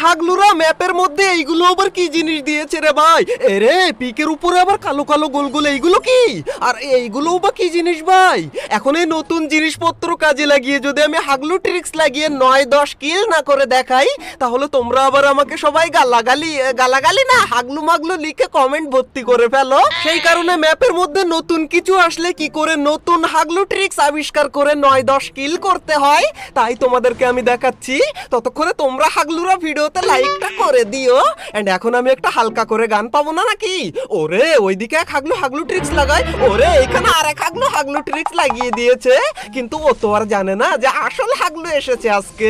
হাগলুরা ম্যাপের মধ্যে এইগুলো আবার কি জিনিস দিয়েছে রে ভাই? এরে পিকের উপরে আবার কালো কালো গোল গোল এইগুলো কি? আর এইগুলো বা কি জিনিস ভাই? এখন এই নতুন জিনিসপত্র কাজে লাগিয়ে যদি আমি হাগলু ট্রিক্স লাগিয়ে 9-10 কিল না করে দেখাই, তাহলে তোমরা আবার আমাকে সবাই গালাগালি না হাগলু মাগলু লিখে কমেন্ট ভর্তি করে ফেলো। সেই কারণে ম্যাপের মধ্যে নতুন কিছু আসলে কি করে নতুন হাগলু ট্রিক্স আবিষ্কার করে 9-10 কিল করতে হয় তাই তোমাদেরকে আমি দেখাচ্ছি। ততক্ষণে তোমরা হাগলুরা ভিডিওতে লাইকটা করে দিও। এন্ড এখন আমি একটা হালকা করে গান পাবো না নাকি? ওরে ওইদিকে এক হাগলু হাগলু ট্রিক্স লাগায়, ওরে এখানে আরেক হাগলু হাগলু ট্রিক্স লাগিয়ে দিয়েছে, কিন্তু ও তো আর জানে না যে আসল হাগলু এসেছে আজকে।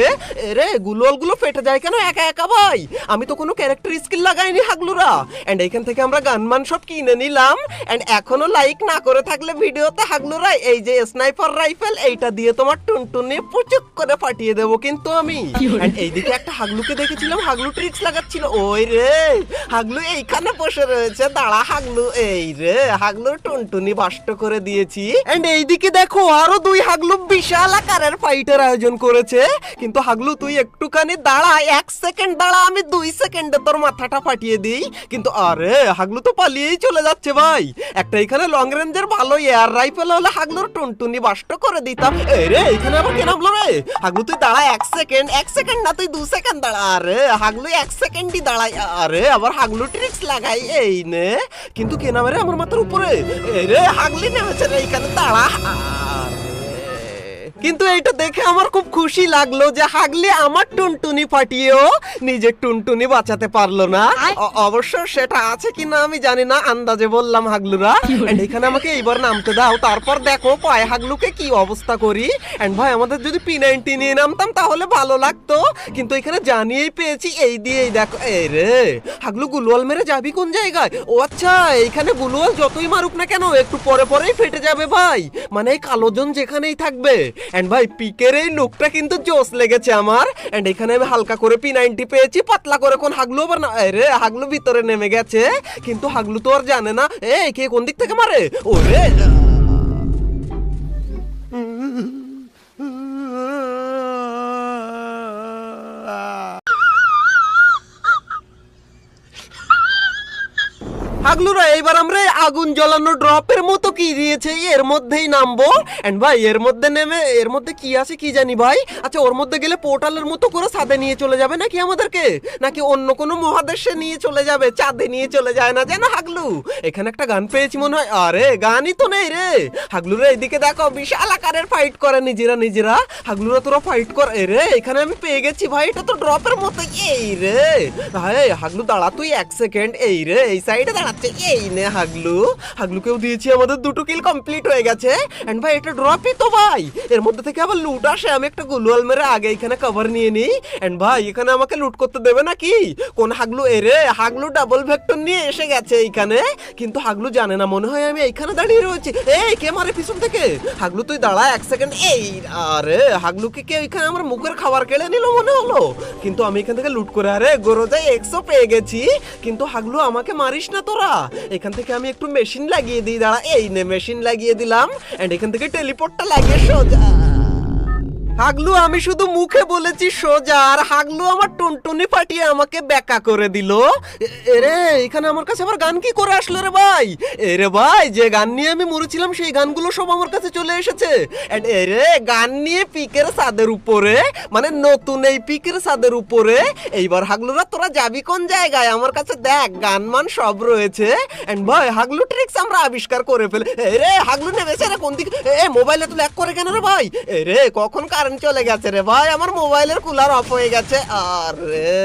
এরে গুলোলগুলো ফেটে যায় কেন একা একা ভাই? আমি তো কোনো ক্যারেক্টার স্কিল লাগাইনি হাগলুরা। এন্ড এইখান থেকে আমরা গানমান সব কিনে নিলাম। এন্ড এখনো লাইক না করে থাকলে ভিডিওতে হাগলুরা এই যে স্নাইপার রাইফেল এইটা দিয়ে তোমার টুনটুনি পুচুক করে ফাটিয়ে দেবো কিন্তু আমি। এন্ড এইদিকে একটা হাগলুকে দেখেছিলাম হাগলু ট্রিক্স লাগাচ্ছিল, ওই রে হাগলু এইখানে বসে রয়েছে, দাঁড়া হাগলু, এই রে হাগলুর টুনটুনি বাষ্ট করে দিয়েছি। এন্ড এইদিকে দেখো আরো 2 হাগলু বিশাল আকারের ফাইটের আয়োজন করেছে, কিন্তু হাগলু তুই একটুখানি দাঁড়া, 1 সেকেন্ড দাঁড়া, আমি 2 সেকেন্ডে তোর মাথাটা ফাটিয়ে দিই। কিন্তু আরে হাগলু তো পালিয়েই চলে যাচ্ছে ভাই। একটা এখানে লং রেঞ্জের ভালো এয়ার রাইফেল হলে হাগলুর টুনটুনি বাষ্ট করে দিতাম। এই রে এখানে আবার কে নামলো রে? হাগলু তুই দাঁড়া 1 সেকেন্ড না তুই 2 সেকেন্ড দাঁড়া। আরে হাগলু 1 সেকেন্ডই দাঁড়াই। আরে আবার হাগলু ট্রিক্স লাগাই এই নে, কিন্তু কে নামে রে আমার মাথার উপরে? এই রে হাগলি নেমেছে রে এইখানে, দাঁড়া। কিন্তু এইটা দেখে আমার খুব খুশি লাগলো যে হাগলি আমার টুনটুনি ফাটিয়েও নিজের টুনটুনি বাঁচাতে পারলো না। অবশ্য সেটা আছে কিনা আমি জানি না, আন্দাজে বললাম হাগলুরা। এন্ড এখানে আমাকে এইবার নামতে দাও, তারপর দেখো পায়ে হাগলুকে কি অবস্থা করি। এন্ড ভাই আমাদের যদি P90 নিয়ে নামতাম তাহলে ভালো লাগতো, কিন্তু এখানে জানিয়েই পেয়েছি এই দিয়েই দেখো। এই রে হাগলু গুলওয়াল মেরে যাবি কোন জায়গায়? ও আচ্ছা এইখানে গুলওয়াল যতই মারুক না কেন একটু পরে পরেই ফেটে যাবে ভাই, মানে এই কালোজন যেখানেই থাকবে। এন্ড ভাই পিকের এই লুকটা কিন্তু জোস লেগেছে আমার। এন্ড এখানে আমি হালকা করে P90 পেয়েছি, পাতলা করে কোন হাগলু আবার না, আরে হাগলু ভিতরে নেমে গেছে, কিন্তু হাগলু তো আর জানে না এই কে কোন দিক থেকে মারে। ওরে হাগলুরা এইবার আমরা আগুন জ্বালানো ড্রপের মতো কি দিয়েছে এর মধ্যেই নামবো। এন্ড ভাই এর মধ্যে নেমে এর মধ্যে কি আছে কি জানি ভাই। আচ্ছা ওর মধ্যে গেলে পোর্টালের মতো করে ছাদে নিয়ে চলে যাবে নাকি আমাদেরকে, নাকি অন্য কোনো মহাদেশে নিয়ে চলে যাবে, চাঁদে নিয়ে চলে যায় না যেন হাগলু। এখানে একটা গান পেয়েছি মনে হয়, আরে গানই তো নেই রে। হাগলুরা এইদিকে দেখো বিশাল আকারের ফাইট করে নিজেরা। হাগলুরা তোরা ফাইট কর। রে এখানে আমি পেয়ে গেছি ভাই, এটা তো ড্রপের মতো। এই রে ভাই হাগলু দাঁড়া তুই 1 সেকেন্ড, এই রে এই সাইডে দাঁড়া। এই নে হাগলুকেও দিয়েছি, আমাদের 2 কিল কমপ্লিট হয়ে গেছে। এন্ড ভাই এটা ড্রপই তো ভাই, এর মধ্যে থেকে আবার লুট আসে। আমি একটা গুলওয়াল মেরে আগে এখানে কভার নিয়ে নিই। এন্ড ভাই এখানে আমাকে লুট করতে দেবে নাকি কোন হাগলু? এরে হাগলু ডাবল ভেক্টর নিয়ে এসে গেছে এইখানে, কিন্তু হাগলু জানে না মনে হয় আমি এইখানে দাঁড়িয়ে রয়েছি। এই কে মারে পিছন থেকে? হাগলু তুই দাঁড়া 1 সেকেন্ড। এই আরে হাগলুকে কে ওইখানে আমার মুখের খাবার কেড়ে নিল মনে হলো, কিন্তু আমি এখান থেকে লুট করে আরে গরোজাই 100 পেয়ে গেছি। কিন্তু হাগলু আমাকে মারিস না তোরা, এখান থেকে আমি একটু মেশিন লাগিয়ে দিই, দাঁড়া। এই নে মেশিন লাগিয়ে দিলাম। এন্ড এখান থেকে টেলিপোর্টটা লাগিয়ে সোজা হাগলু, আমি শুধু মুখে বলেছি সোজা, আর হাগলু আমার টুনটুনি ফাটিয়ে আমাকে বেকা করে দিল। এরে এখানে আমার কাছে আবার গান কি করে আসলো রে ভাই? এরে ভাই যে গান নিয়ে আমি মরেছিলাম সেই গানগুলো সব আমার কাছে চলে এসেছে। এন্ড এরে গান নিয়ে পিকের ছাদের উপরে, মানে নতুন এই পিকের ছাদের উপরে। এইবার হাগলুরা তোরা যাবি কোন জায়গায়? আমার কাছে দেখ গানমান সব রয়েছে। এন্ড ভাই হাগলু ট্রিক্স আমরা আবিষ্কার করে ফেলে। এরে হাগলু নেমেছে রে কোন দিকে? মোবাইলে তো ল্যাগ করে কেন রে ভাই? এরে কখন চলে গেছে রে ভাই, আমার মোবাইলের কুলার অফ হয়ে গেছে। আরে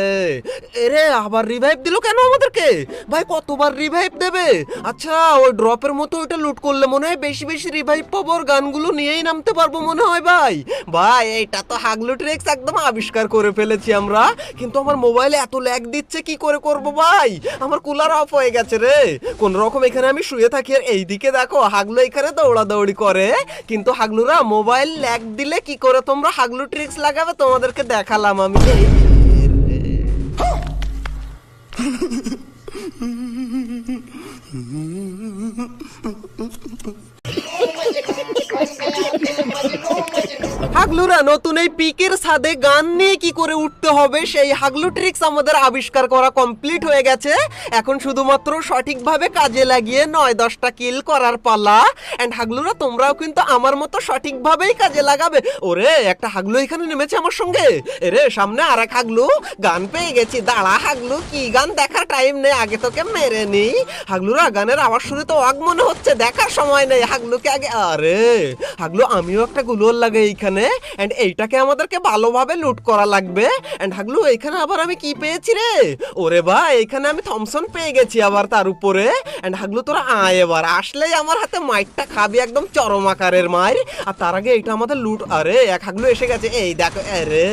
এরে আবার রিভাইভ দিল কেন আমাদেরকে ভাই? কতবার রিভাইভ দেবে? আচ্ছা ওই ড্রপের মতো ওইটা লুট করলে মনে হয় বেশি বেশি রিভাইভ পাবো, আর গানগুলো নিয়েই নামতে পারবো মনে হয় ভাই। ভাই এইটা তো হাগলু ট্রিক্স একদম আবিষ্কার করে ফেলেছি আমরা, কিন্তু আমার মোবাইলে এত ল্যাগ দিচ্ছে কি করে করব ভাই? আমার কুলার অফ হয়ে গেছে রে। কোন রকম এখানে আমি শুয়ে থাকি, আর এইদিকে দেখো হাগলু এখানে দৌড়াদৌড়ি করে। কিন্তু হাগলুরা মোবাইল ল্যাগ দিলে কি করে তোমরা হাগলু ট্রিক্স লাগাবে তোমাদেরকে দেখালাম আমি। হাগলুরা নতুন এই পিকের ছাদে গান নিয়ে কি করে উঠতে হবে সেই হাগলু ট্রিক্স আমাদের আবিষ্কার করা কমপ্লিট হয়ে গেছে। এখন শুধুমাত্র সঠিকভাবে কাজে লাগিয়ে 9-10টা কিল করার পালা। এন্ড হাগলুরা তোমরাও কিন্তু আমার মতো সঠিকভাবেই কাজে লাগাবে। ওরে একটা হাগলু এখানে নেমেছে আমার সঙ্গে। এরে সামনে আরেক হাগলু, গান পেয়ে গেছি। দাঁড়া হাগলু, কি গান দেখার টাইম নেই, আগে তোকে মেরে নি। হাগলুরা গানের আওয়াজ শুনে তো অগ মনে হচ্ছে, দেখার সময় নেই, হাগলুকে আগে। আরে হাগলু আমিও একটা গুলোর লাগে এইখানে। এন্ড এইটাকে আমাদেরকে ভালোভাবে লুট করা লাগবে। এন্ড হাগলু এইখানে আবার আমি কি পেয়েছি রে? ওরে ভাই এইখানে আমি থমসন পেয়ে গেছি আবার তার উপরে। এন্ড হাগলু তোরা আয়, এবার আসলেই আমার হাতে মাইরটা খাবি, একদম চরম আকারের মাইর। আর তার আগে এটা আমাদের লুট। আরে এক হাগলু এসে গেছে, এই দেখো। আরে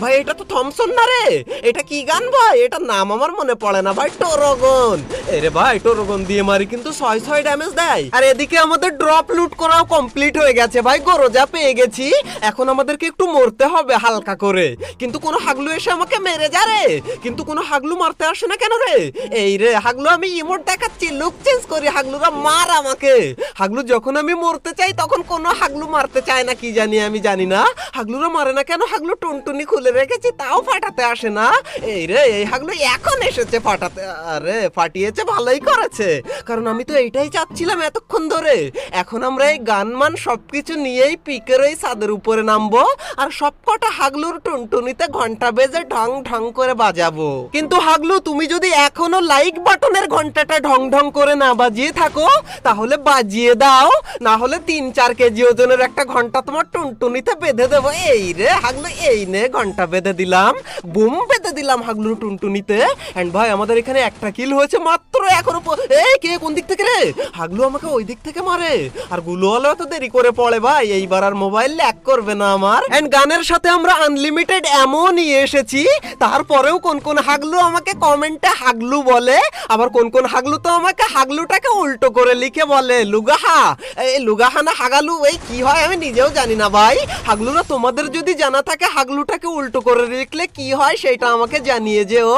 ভাই এটা তো থমসন না রে, এটা কি গান ভাই? এটার নাম আমার মনে পড়ে না ভাই। টোরগন। এরে ভাই টোরগন দিয়ে মারি কিন্তু 6 ড্যামেজ দেয়। আর এদিকে আমাদের ড্রপ লুট করাও কমপ্লিট হয়ে গেছে ভাই, গরজা পেয়ে গেছি। এখন আমাদেরকে একটু মরতে হবে হালকা করে, কিন্তু কোনো হাগলু এসে আমাকে মেরে যা রে। কিন্তু কোনো হাগলু মারতে আসে না কেন রে? এই রে হাগলু আমি ইমোট দেখাচ্ছি, লুক চেঞ্জ করি, হাগলুরা মার আমাকে। হাগলু যখন আমি মরতে চাই তখন কোনো হাগলু মারতে চায় না, কি জানি আমি জানি না। হাগলুরা মারে না কেন? হাগলু টুনটুনি খুলে রেখেছি তাও ফাটাতে আসে না। এই রে এই হাগলু এখন এসেছে ফাটাতে। আরে ফাটিয়েছে, ভালোই করেছে, কারণ আমি তো এইটাই চাচ্ছিলাম এতক্ষণ ধরে। এখন আমরা এই গানমান সবকিছু নিয়েই পিকের ওই ছাদের উপরে নামবো আর সবকটা হাগলুর টুনটুনিতে ঘন্টা বেজে ঢং ঢং করে বাজাবো। কিন্তু হাগলু তুমি যদি এখনো লাইক বাটনের ঘন্টাটা ঢং ঢং করে না বাজিয়ে থাকো তাহলে বাজিয়ে দাও, না হলে 3-4 কেজি ওজনের একটা ঘন্টা তোমার টুনটুনিতে বেঁধে দেবো। এই রে হাগলু, এই নে ঘন্টা বেঁধে দিলাম, বুম বেঁধে দিলাম হাগলুর টুনটুনিতে। এন্ড ভাই আমাদের এখানে একটা কিল হয়েছে মাত্র। এখনো এই কে কোন দিক থেকে রে? হাগলু আমাকে ওই দিক থেকে মারে। আর গুলোওয়ালা তো দেরি করে পড়ে ভাই, এইবার আর মোবাইল ল্যাগ করবে না আমার। এন্ড গানের সাথে আমরা আনলিমিটেড এমো নিয়ে এসেছি। তারপরেও কোন কোন হাগলু আমাকে কমেন্টে হাগলু বলে, আবার কোন কোন হাগলু তো আমাকে হাগলুটাকে উল্টো করে লিখে বলে লুগাহা। এই লুগাহা না হাগালু, এই কি হয় আমি নিজেও জানি না ভাই। হাগলুরা তোমাদের যদি জানা থাকে হাগলুটাকে উল্টো করে লিখলে কি হয় সেটা আমাকে জানিয়ে যেও।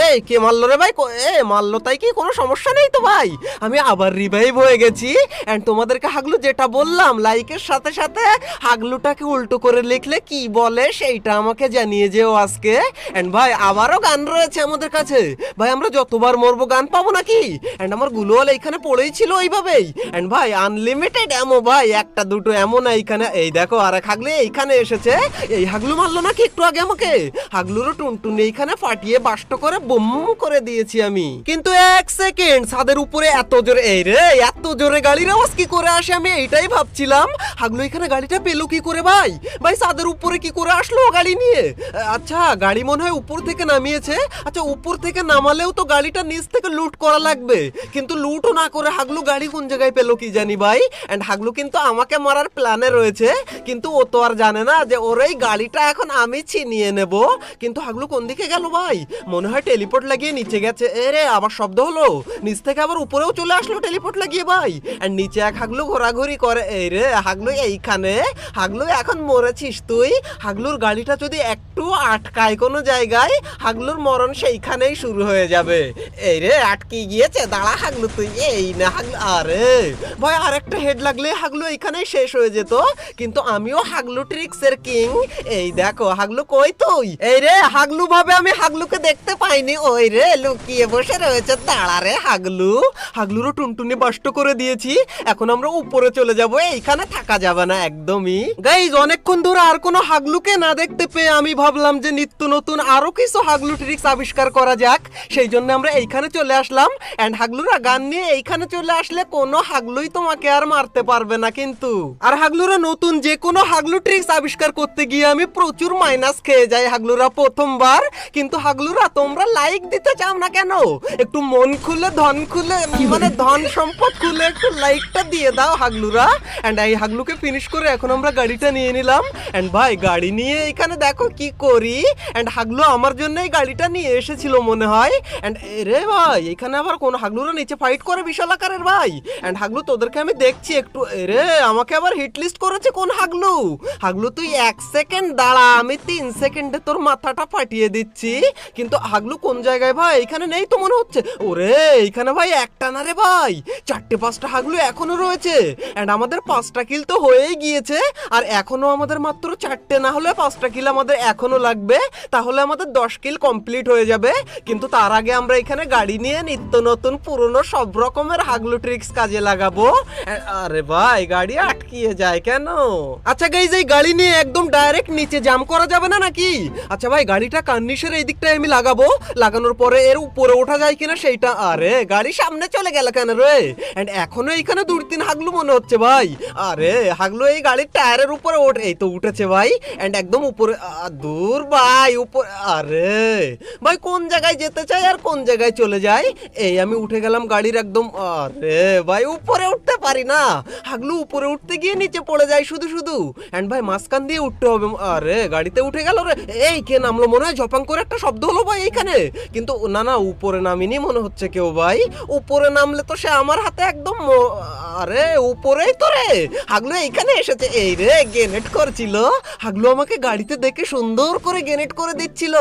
এই কে মারলো রে ভাই? এ মারলো তাই কি কোনো সমস্যা নেই তো ভাই? আমি আবার রিভাইভ হয়ে গেছি। এন্ড তোমাদেরকে হাগলু যেটা বললাম, লাইকের সাথে সাথে হাগলুটাকে উল্টো করে লিখলে কি বলে সেইটা আমাকে জানিয়ে যেও আজকে। এন্ড ভাই আবারও গান রয়েছে আমাদের কাছে ভাই, আমরা যতবার মরবো গান পাবো নাকি? এন্ড আমার গুলোয়াল এইখানে পড়েই ছিল এইভাবেই। এন্ড ভাই আনলিমিটেড এমো ভাই, একটা দুটো এমন না এইখানে। এই দেখো আরেক হাগলু এইখানে এসেছে। এই হাগলু মারলো নাকি একটু আগে আমাকে? হাগলুরও টুনটুনি এইখানে ফাটিয়ে বাষ্ট করে বুম করে দিয়েছি আমি। কিন্তু 1 সেকেন্ড, ছাদের উপরে এত জোরে, এই রে এত জোরে গাড়ির আওয়াজ কি করে আসে আমি এইটাই ভাবছিলাম। হাগলু এখানে গাড়িটা পেলো কি করে ভাই? ভাই ছাদের উপরে কি করে আসলো গাড়ি নিয়ে? আচ্ছা গাড়ি মনে হয় উপর থেকে নামিয়েছে। আচ্ছা উপর থেকে নামালেও তো গাড়িটা নিচ থেকে লুট করা লাগবে, কিন্তু লুটও না করে হাগলু গাড়ি কোন জায়গায় পেলো কি জানি ভাই। এন্ড হাগলু কিন্তু আমাকে মারার প্ল্যানে রয়েছে, কিন্তু ও তো আর জানে না যে ওর এই গাড়িটা এখন আমি ছিনিয়ে নেব। কিন্তু হাগলু কোন দিকে গেল ভাই? মনে হয় টেলিপোর্ট লাগিয়ে নিচে গেছে। এরে আবার শব্দ হলো, নিচ থেকে আবার উপরেও চলে আসলো টেলিপোর্ট লাগিয়ে ভাই। আর নিচে এক হাগলু ঘোরাঘুরি করে। এই রে হাগলু এইখানে। হাগলু এখন মরেছিস তুই। হাগলুর গাড়িটা যদি একটু আটকায় কোনো জায়গায়, হাগলুর মরণ সেইখানেই শুরু হয়ে যাবে। এই রে আটকে গিয়েছে, দাঁড়া হাগলু তুই। এই না হাগলু, আরে ভাই আরেকটা হেড লাগলে হাগলু এইখানেই শেষ হয়ে যেত। কিন্তু আমিও হাগলু ট্রিক্সের কিং। এই দেখো হাগলু কই তুই? এই রে হাগলু ভাবে আমি হাগলুকে দেখতে পাইনি, ওই রে লুকিয়ে বসে রয়েছে। দাঁড়া রে হাগলু। হাগলুরও টুনটুনি বাষ্ট করে দিয়েছি। এখন আমরা উপরে চলে যাব, এইখানে থাকা যাবে না একদমই। গাইজ অনেকক্ষণ ধরে আর কোনো হাগলুকে না দেখতে পেয়ে আমি ভাবলাম যে নিত্য নতুন আরো কিছু হাগলু ট্রিক্স আবিষ্কার করা যাক, সেই জন্য আমরা এইখানে চলে আসলাম। এন্ড হাগলুরা গান নিয়ে এইখানে চলে আসলে কোনো হাগলুই তোমাকে আর মারতে পারবে না কিন্তু। আর হাগলুরা নতুন যে কোনো হাগলু ট্রিক্স আবিষ্কার করতে গিয়ে আমি প্রচুর মাইনাস খেয়ে যাই হাগলুরা প্রথমবার। কিন্তু হাগলুরা তোমরা লাইক দিতে চাও না কেন? একটু মন খুলে ধন খুলে, মানে ধন সম্পদ খুলে একটু লাইকটা দিয়ে দাও হাগলুরা। এন্ড এই হাগলুকে ফিনিশ করে এখন আমরা গাড়িটা নিয়ে নিলাম। এন্ড ভাই গাড়ি নিয়ে এখানে দেখো কি করি। এন্ড হাগলু আমার জন্য এই গাড়িটা নিয়ে এসেছিল মনে হয়। এন্ড রে ভাই এখানে আবার কোন হাগলুরা নিচে ফাইট করে বিশাল আকারের ভাই। এন্ড হাগলু তোদেরকে আমি দেখছি একটু। রে আমাকে আবার হিট লিস্ট করেছে কোন হাগলু? হাগলু তুই 1 সেকেন্ড দাঁড়া, আমি 3 সেকেন্ডে তোর মাথাটা ফাটিয়ে দিচ্ছি। কিন্তু হাগলু কোন জায়গায় ভাই? এখানে নেই তো মনে হচ্ছে। ওরে এখানে ভাই একটা না রে ভাই, 4-5টা হাগলু এখনো রয়েছে। এন্ড আমাদের 5টা কিল তো হয়েই গিয়েছে। আর এখন এখনো আমাদের মাত্র 4টে না হলে 5টা কিল আমাদের এখনো লাগবে, তাহলে আমাদের 10 কিল কমপ্লিট হয়ে যাবে। কিন্তু তার আগে আমরা এখানে গাড়ি নিয়ে নিত্য নতুন পুরনো সব রকমের হাগলু ট্রিক্স কাজে লাগাবো। আরে ভাই গাড়ি আটকিয়ে যায় কেন? আচ্ছা গাইজ এই গাড়ি নিয়ে একদম ডাইরেক্ট নিচে জাম করা যাবে না নাকি? আচ্ছা ভাই গাড়িটা কার্নিশের এই দিকটায় আমি লাগাবো, লাগানোর পরে এর উপরে ওঠা যায় কিনা সেইটা। আরে গাড়ি সামনে চলে গেল কেন রে? এন্ড এখনো এইখানে 2-3 হাগলু মনে হচ্ছে ভাই। আরে হাগলু এই গাড়ির টায়ারের উপরে ওঠে, এই তো উঠেছে ভাই। এন্ড একদম উপরে দূর ভাই উপরে। আরে ভাই কোন জায়গায় যেতে চাই আর কোন জায়গায় চলে যায়। এই আমি উঠে গেলাম গাড়ির একদম। আরে ভাই উপরে উঠতে পারি না, হাগলু উপরে উঠতে গিয়ে নিচে পড়ে যায় শুধু শুধু। এন্ড ভাই মাঝখান দিয়ে উঠতে হবে। আরে গাড়িতে উঠে গেল রে। এই কে নামলো? মনে হয় ঝপাং করে একটা শব্দ হলো ভাই এইখানে। কিন্তু না না উপরে নামিনি মনে হচ্ছে কেউ ভাই। উপরে নামলে তো সে আমার হাতে একদম। আরে উপরেই তো রে, হাগলু এইখানে এসেছে। এই রে গ্রেনেড করছিল হাগলু, আমাকে গাড়িতে দেখে সুন্দর করে গ্রেনেড করে দিচ্ছিল,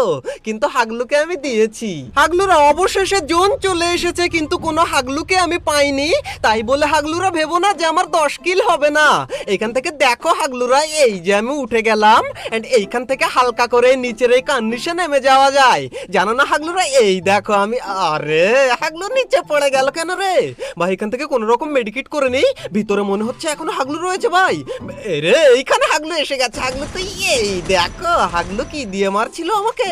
কিন্তু হাগলুকে আমি দিয়েছি। হাগলুরা অবশেষে জোন চলে এসেছে, কিন্তু কোনো হাগলুকে আমি পাইনি। তাই বলে হাগলুরা ভেবো না যে আমার 10 কিল হবে না। এখান থেকে দেখো হাগলুরা, এই যে আমি উঠে গেলাম এন্ড এইখান থেকে হালকা করে নিচের এই কার্নিশে নেমে যাওয়া যায়, জানো না হাগলুরা? এই দেখো আমি। আরে হাগলু নিচে পড়ে গেল কেন রে ভাই? এখান থেকে কোন রকম মেডিকেট করে নেই, ভিতরে মনে হচ্ছে এখনো হাগলু রয়েছে ভাই। রে এইখানে হাগলু এসে গেছে। হাগলু তো এই দেখো হাগলু কি দিয়ে মারছিল আমাকে,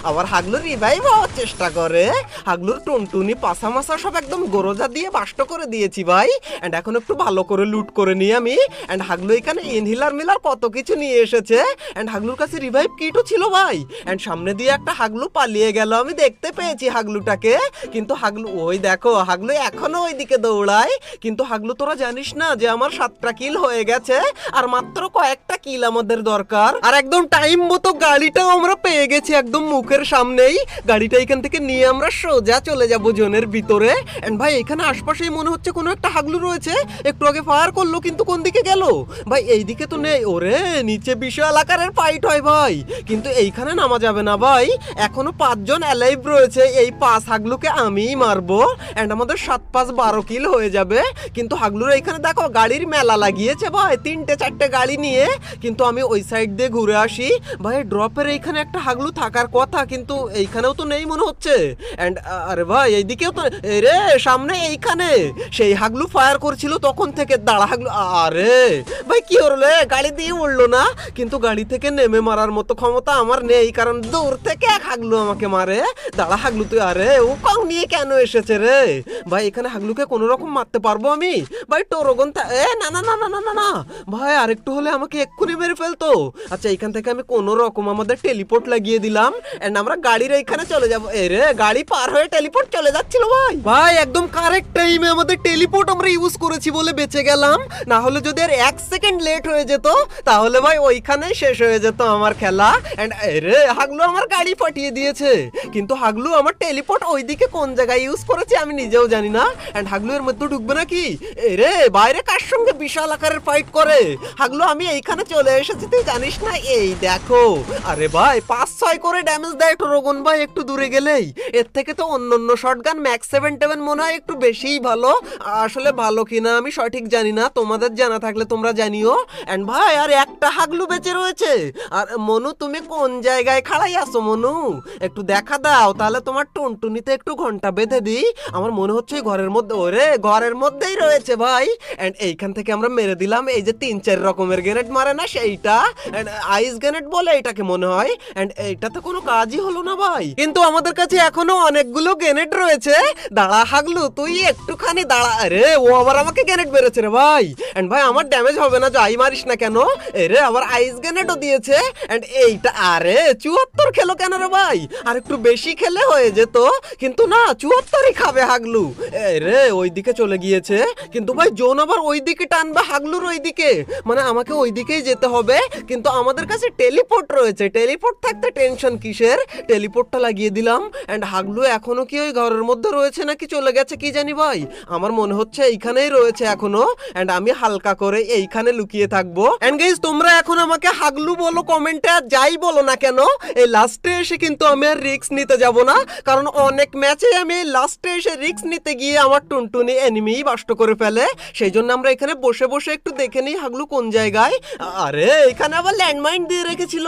আবার হাগলু রিভাইভ হওয়ার চেষ্টা করে। হাগলুর টুনটুনি পাশা মাসা সব একদম গরজা দিয়ে বাষ্ট করে দিয়েছি ভাই। এন্ড এখন একটু ভালো করে লুট করে নিই আমি। এন্ড হাগলু এখানে ইনহিলার মিলার কত কিছু নিয়ে এসেছে। এন্ড হাগলুর কাছে রিভাইভ কিটও ছিল ভাই। এন্ড সামনে দিয়ে একটা হাগলু পালিয়ে গেল, আমি দেখতে পেয়েছি হাগলুটাকে। কিন্তু হাগলু ওই দেখো, হাগলু এখনো ওইদিকে দৌড়ায়। কিন্তু হাগলু তোরা জানিস না যে আমার 7টা কিল হয়ে গেছে, আর মাত্র কয়েকটা কিল আমাদের দরকার। আর একদম টাইম মতো গাড়িটাও আমরা পেয়ে গেছি একদম মুখের সামনেই। গাড়িটা এখান থেকে নিয়ে আমরা সোজা চলে যাবো জোনের ভিতরে। এন্ড ভাই এখানে আশপাশেই মনে হচ্ছে কোনো একটা হাগলু রয়েছে। একটু আগে ফায়ার করলো, কিন্তু কোন দিকে গেল ভাই? এইদিকে তো নেই। ওরে নিচে বিশাল আকারের ফাইট হয় ভাই, কিন্তু এইখানে নামা যাবে না ভাই। এখনো 5 জন অ্যালাইভ রয়েছে, এই 5 হাগলুকে আমিই মারবো। এন্ড আমাদের 7-5-12 কিল হয়ে যাবে। কিন্তু হাগলুরা এখানে দেখো গাড়ির মেলা লাগিয়েছে ভাই, 3-4টে গাড়ি নিয়ে। কিন্তু আমি ওই সাইড দিয়ে ঘুরে আসি ভাই। ড্রপের এইখানে একটা হাগলু থাকার কথা, কিন্তু এইখানেও তো নেই মনে হচ্ছে। এন্ড আরে ভাই এইদিকেও তো রে, সামনে এইখানে সেই হাগলু ফায়ার করছিল তখন থেকে। দাঁড়া হাগলু। আরে ভাই কি হলো? গাড়ি দিয়ে উড়লো না, কিন্তু গাড়ি থেকে নেমে মারার মতো ক্ষমতা আমার নেই, কারণ দূর থেকে এক হাগলু আমাকে মারে। দাঁড়া হাগলু তুই। আরে ও কং নিয়ে কেন এসেছে রে ভাই? এখানে হাগলুকে কোনো রকম মারতে পারবো আমি ভাই? টোরগন না না না না না না না ভাই, আরেকটু হলে আমাকে এক্ষুনি মেরে ফেলতো। আচ্ছা এখান থেকে আমি কোনো রকম আমাদের টেলিপোর্ট লাগিয়ে দিলাম। এন্ড আমরা গাড়ির এইখানে চলে যাবো। এরে গাড়ি পার হয়ে টেলিপোর্ট চলে যাচ্ছিল ভাই। ভাই একদম কারেক্ট টাইমে আমাদের টেলিপোর্ট আমরা ইউজ করেছি বলে বেঁচে গেলাম। না হলে যদি আর 1 সেকেন্ড লেট হয়ে যেত তাহলে ভাই ওইখানেই শেষ হয়ে যেত আমার খেলা। এন্ড এরে হাগলু আমার গাড়ি ফাটিয়ে দিয়েছে, কিন্তু হাগলু আমার টেলিপোর্ট ওইদিকে কোন জায়গায় ইউজ করেছে আমি নিজেও জানি না। এন্ড হাগলু এর মধ্যে ঢুকবে নাকি? এরে বাইরে কার সঙ্গে বিশাল আকারের ফাইট করে হাগলু? আমি এইখানে চলে এসেছি, তুই জানিস না? এই দেখো। আরে ভাই 5-6 করে ড্যামেজ দেয় টোরগন ভাই একটু দূরে গেলেই। এর থেকে তো অন্য শটগান ম্যাক্স 7 মনে হয় একটু বেশিই ভালো। আসলে ভালো কিনা আমি সঠিক জানি না, তোমাদের জানা থাকলে তোমরা জানিও। এন্ড ভাই আর একটা হাগলু বেঁচে রয়েছে। আর মনু তুমি কোন জায়গায় খাড়াই আছো মনু? একটু দেখা দাও, তাহলে তোমার টুনটুনিতে একটু ঘন্টা বেঁধে দিই। আমার মনে হচ্ছে ঘরের মধ্যে। ওরে ঘরের মধ্যেই রয়েছে ভাই। এন্ড এইখান থেকে আমরা মেরে দিলাম এই যে 3-4 রকমের গ্রেনেড মারে না সেইটা, আইস গ্রেনেড বলে এটাকে মনে হয়। এন্ড এইটাতে কোনো কাজই হলো না ভাই, কিন্তু আমাদের কাছে এখনো অনেকগুলো গ্রেনেড রয়েছে। দাঁড়া হাগলু তুই একটুখানি দাঁড়া। আরে ও আবার আমাকে গ্রেনেড মেরেছে রে ভাই। এন্ড ভাই আমার ড্যামেজ হবে না, যাই মারিস না কেন। এরে আবার আইস গ্রেনেডও দিয়েছে। এন্ড এইটা আরে 74 খেলো কেন রে ভাই? আর একটু বেশি খেলে হয়ে যেত, কিন্তু না 74ই খাবে হাগলু। এরে ওইদিকে চলে গিয়েছে, কিন্তু ভাই জোন আবার ওইদিকে টানবে হাগলুর ওইদিকে, মানে আমাকে ওইদিকেই যেতে হবে। কিন্তু আমাদের কাছে টেলিপোর্ট রয়েছে, টেলিপোর্ট থাকতে টেনশন কিসের? টেলিপোর্টটা লাগিয়ে দিলাম। এন্ড হাগলু এখনো কি ওই ঘরের মধ্যে রয়েছে নাকি চলে গেছে কি জানি ভাই। আমার মনে হচ্ছে এইখানেই রয়েছে এখনো। এন্ড আমি হালকা করে এইখানে লুকিয়ে থাকবো। এন্ড গাইস তোমরা এখন আমাকে হাগলু বলো কমেন্টে, আর যাই বলো না কেন, এই লাস্টে এসে কিন্তু আমি আর রিস্ক নিতে যাব না, কারণ অনেক ম্যাচে আমি লাস্টে এসে রিস্ক নিতে গিয়ে আমার টুনটুনি এনিমিই বাষ্ট করে ফেলে। সেই জন্য আমরা এখানে বসে বসে একটু দেখে নিই হাগলু কোন জায়গায়। আরে এখানে আবার ল্যান্ডমাইন দিয়ে রেখেছিল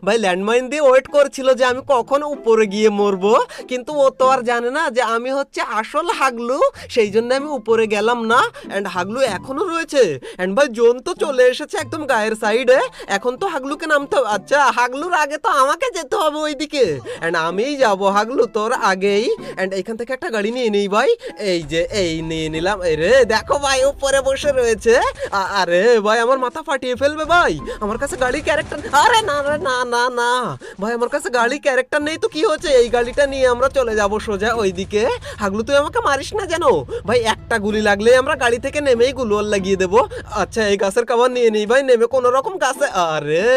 ভাই, ল্যান্ডমাইন দিয়ে ওয়েট করছিল যে আমি কখন উপরে গিয়ে মরবো, কিন্তু ও তো আর জানে না যে আমি হচ্ছে আসল হাগলু, সেই জন্য আমি উপরে গেলাম না। এন্ড হাগলু এখনো রয়েছে, এন্ড ভাই জোন তো চলে এসেছে একদম গায়ের সাইডে, এখন তো হাগলুকে নামতে হবে। আচ্ছা হাগলুর আগে তো আমাকে যেতে হবে ওইদিকে, এন্ড আমিই যাব হাগলু তোর আগেই। এন্ড এখান থেকে একটা গাড়ি নিয়ে নেই ভাই, এই যে এই নিয়ে নিলাম। এই রে দেখো ভাই উপরে বসে রয়েছে। আরে ভাই আমার মাথা ফাটিয়ে ফেলবে ভাই, আমার কাছে গাড়ি ক্যারেক্টার। আরে না রে না না না ভাই, আমার কাছে গাড়ি ক্যারেক্টার নেই তো কি হচ্ছে, এই গাড়িটা নিয়ে আমরা চলে যাব সোজা ওইদিকে। হাগলু তুই আমাকে মারিস না জানো ভাই, একটা গুলি লাগলে আমরা গাড়ি থেকে নেমেই গুলোয়াল লাগিয়ে দেবো। আচ্ছা এই গাছের খাবার নিয়ে নেই ভাই, নেমে কোনো রকম গাছে। আরে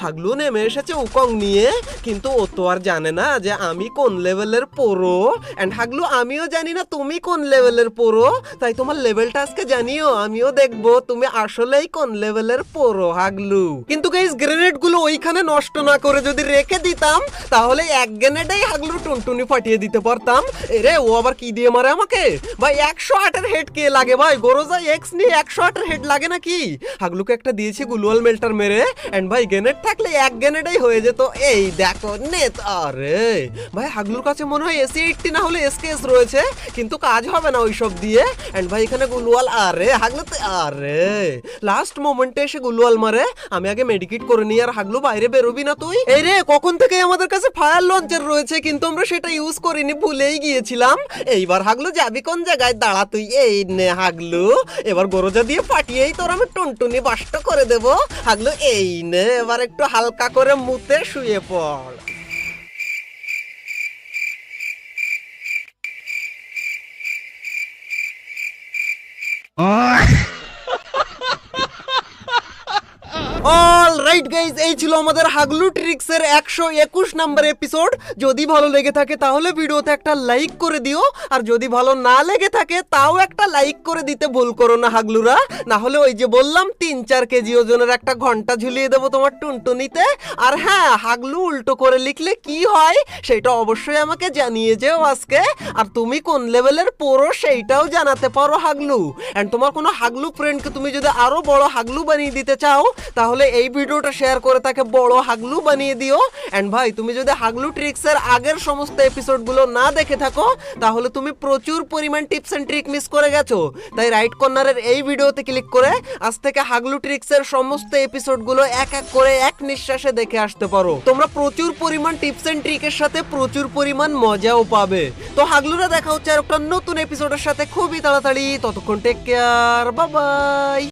হাগলু নেমে এসেছে উকং নিয়ে, কিন্তু ও তো আর জানে না যে আমি কোন লেভেলের প্রো। এন্ড হাগলু আমিও জানি না তুমি কোন লেভেলের প্রো, তাই তোমার লেভেলটা আজকে জানিও, আমিও দেখবো তুমি আসলেই কোন লেভেলের প্রো হাগলু। কিন্তু গাইস গ্রেনেড গুলো ওইখানে নষ্ট না করে যদি রেখে দিতাম, তাহলে এক গ্রেনেডেই হাগলুর টুনটুনি ফাটিয়ে দিতে পারতাম। এরে ও আবার কি দিয়ে মারে আমাকে ভাই, 108-এর হেড কে লাগে ভাই, গোরোজা এক্স নিয়ে 108-এর হেড লাগে নাকি? হাগলুকে একটা দিয়েছি গ্লুয়াল মেল্টার মেরে, এন্ড ভাই গ্রেনেড থাকলে এক গ্রেনেডেই হয়ে যেত। এই দেখো নেট। আরে ভাই হাগলুর কাছে মনে হয় SC-80 না হলে SKS রয়েছে, কিন্তু কাজ হবে না ওইসব দিয়ে। এন্ড ভাই এখানে গ্লুয়াল। আরে হাগলু আরে লাস্ট মোমেন্টে এসে গ্লুয়াল মারে, আমি আগে মেডিকেট করে নিই। আর হাগলু বাইরে বেরোবি না তুই। এই রে কখন থেকে আমাদের কাছে ফায়ার লঞ্চার রয়েছে, কিন্তু আমরা সেটা ইউজ করিনি, ভুলেই গিয়েছিলাম। এইবার হাগলু যাবি কোন জায়গায়, দাঁড়া তুই। এই নে হাগলু, এবার গরজা দিয়ে ফাটিয়েই তোর আমি টুনটুনি বাষ্ট করে দেব। হাগলু এই নে, এবার একটু হালকা করে মুতে শুয়ে পড়। অলরাইট গাইজ, এই ছিল আমাদের হাগলু ট্রিক্সের 121 নাম্বার এপিসোড। যদি ভালো লেগে থাকে তাহলে ভিডিওতে একটা লাইক করে দিও, আর যদি ভালো না লেগে থাকে তাও একটা লাইক করে দিতে ভুল করো না হাগলুরা, না হলে ওই যে বললাম 3-4 কেজি ওজনের একটা ঘন্টা ঝুলিয়ে দেবো তোমার টুনটুনিতে। আর হ্যাঁ, হাগলু উল্টো করে লিখলে কি হয় সেটা অবশ্যই আমাকে জানিয়ে যেও আজকে। আর তুমি কোন লেভেলের প্রো সেইটাও জানাতে পারো হাগলু। এন্ড তোমার কোনো হাগলু ফ্রেন্ডকে তুমি যদি আরো বড় হাগলু বানিয়ে দিতে চাও, তাহলে এই ভিডিওটা শেয়ার করে তাকে বড় হাগলু বানিয়ে দিও। এন্ড ভাই তুমি যদি হাগলু ট্রিক্সের আগের সমস্ত এপিসোডগুলো না দেখে থাকো, তাহলে তুমি প্রচুর পরিমাণ টিপস এন্ড ট্রিক মিস করে গেছো। তাই রাইট কর্নারের এই ভিডিওতে ক্লিক করে আজ থেকে হাগলু ট্রিক্সের সমস্ত এপিসোডগুলো এক এক করে এক নিঃশ্বাসে দেখে আসতে পারো। তোমরা প্রচুর পরিমাণ টিপস এন্ড ট্রিকের সাথে প্রচুর পরিমাণ মজাও পাবে। তো হাগলুরা দেখা হচ্ছে আর একটা নতুন এপিসোডের সাথে খুবই তাড়াতাড়ি। ততক্ষণ টেক কেয়ার, বাই বাই।